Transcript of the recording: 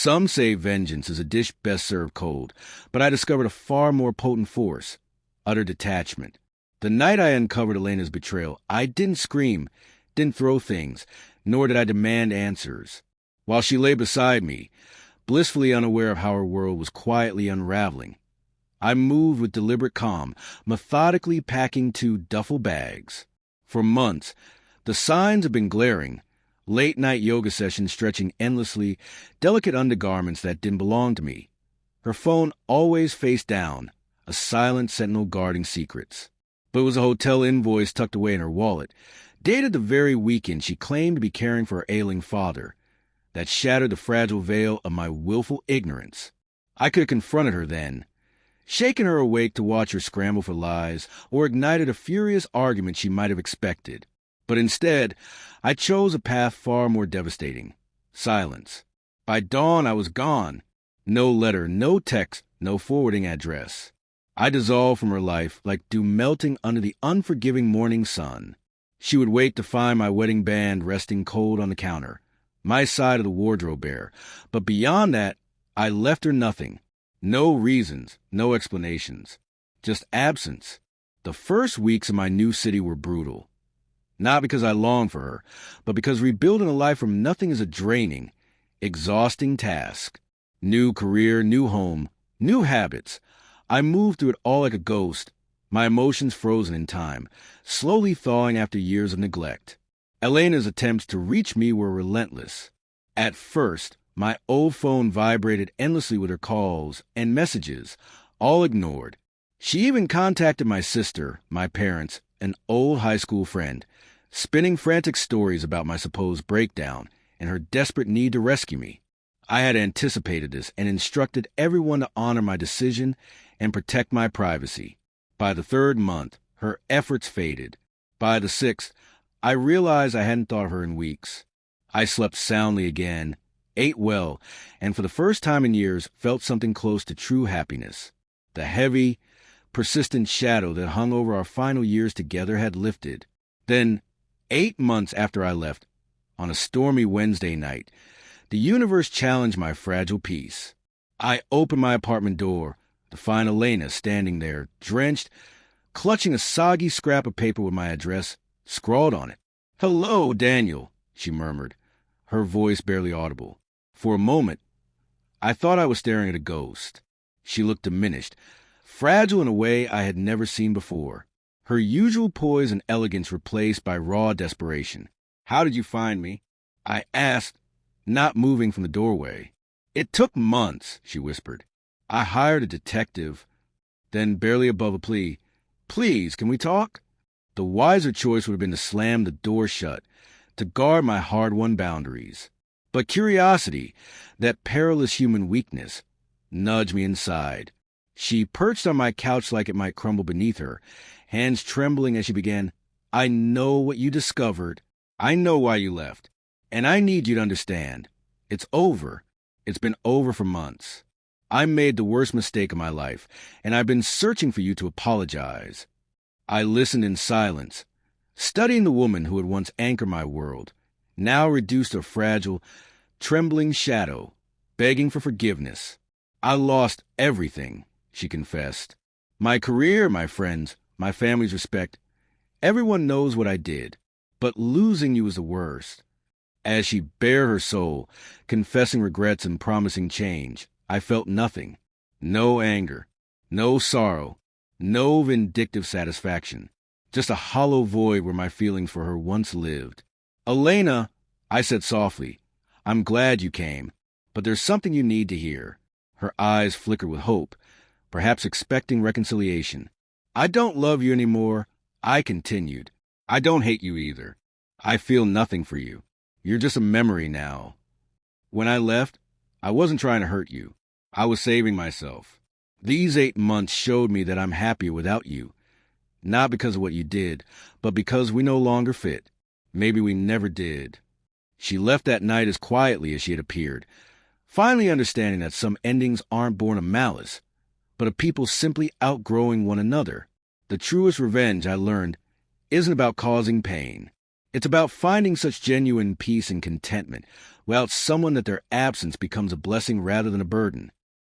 Some say vengeance is a dish best served cold, but I discovered a far more potent force: utter detachment. The night I uncovered Elena's betrayal, I didn't scream, didn't throw things, nor did I demand answers. While she lay beside me, blissfully unaware of how her world was quietly unraveling, I moved with deliberate calm, methodically packing 2 duffel bags. For months, the signs have been glaring: late-night yoga sessions stretching endlessly, delicate undergarments that didn't belong to me. Her phone always face down, a silent sentinel guarding secrets. But it was a hotel invoice tucked away in her wallet, dated the very weekend she claimed to be caring for her ailing father, that shattered the fragile veil of my willful ignorance. I could have confronted her then, shaken her awake to watch her scramble for lies, or ignited a furious argument she might have expected. But instead, I chose a path far more devastating: silence. By dawn, I was gone. No letter, no text, no forwarding address. I dissolved from her life like dew melting under the unforgiving morning sun. She would wait to find my wedding band resting cold on the counter, my side of the wardrobe bare. But beyond that, I left her nothing. No reasons, no explanations. Just absence. The first weeks of my new city were brutal. Not because I longed for her, but because rebuilding a life from nothing is a draining, exhausting task. New career, new home, new habits. I moved through it all like a ghost, my emotions frozen in time, slowly thawing after years of neglect. Elena's attempts to reach me were relentless. At first, my old phone vibrated endlessly with her calls and messages, all ignored. She even contacted my sister, my parents, an old high school friend, spinning frantic stories about my supposed breakdown and her desperate need to rescue me. I had anticipated this and instructed everyone to honor my decision and protect my privacy. By the 3rd month, her efforts faded. By the 6th, I realized I hadn't thought of her in weeks. I slept soundly again, ate well, and for the first time in years felt something close to true happiness. The heavy, persistent shadow that hung over our final years together had lifted. Then, 8 months after I left, on a stormy Wednesday night, the universe challenged my fragile peace. I opened my apartment door to find Elena standing there, drenched, clutching a soggy scrap of paper with my address scrawled on it. "Hello, Daniel," she murmured, her voice barely audible. For a moment, I thought I was staring at a ghost. She looked diminished, fragile in a way I had never seen before, her usual poise and elegance replaced by raw desperation. "How did you find me?" I asked, not moving from the doorway. "It took months," she whispered. "I hired a detective." Then, barely above a plea, "Please, can we talk?" The wiser choice would have been to slam the door shut, to guard my hard-won boundaries. But curiosity, that perilous human weakness, nudged me inside. She perched on my couch like it might crumble beneath her, hands trembling as she began, "I know what you discovered. I know why you left. And I need you to understand. It's over. It's been over for months. I made the worst mistake of my life, and I've been searching for you to apologize." I listened in silence, studying the woman who had once anchored my world, now reduced to a fragile, trembling shadow, begging for forgiveness. "I lost everything," she confessed. "My career, my friends, my family's respect. Everyone knows what I did. But losing you was the worst." As she bared her soul, confessing regrets and promising change, I felt nothing. No anger, no sorrow, no vindictive satisfaction. Just a hollow void where my feelings for her once lived. "Elena," I said softly, "I'm glad you came, but there's something you need to hear." Her eyes flickered with hope, perhaps expecting reconciliation. "I don't love you anymore," I continued. "I don't hate you either. I feel nothing for you. You're just a memory now. When I left, I wasn't trying to hurt you. I was saving myself. These 8 months showed me that I'm happier without you. Not because of what you did, but because we no longer fit. Maybe we never did." She left that night as quietly as she had appeared, finally understanding that some endings aren't born of malice, but of people simply outgrowing one another. The truest revenge, I learned, isn't about causing pain. It's about finding such genuine peace and contentment without someone that their absence becomes a blessing rather than a burden.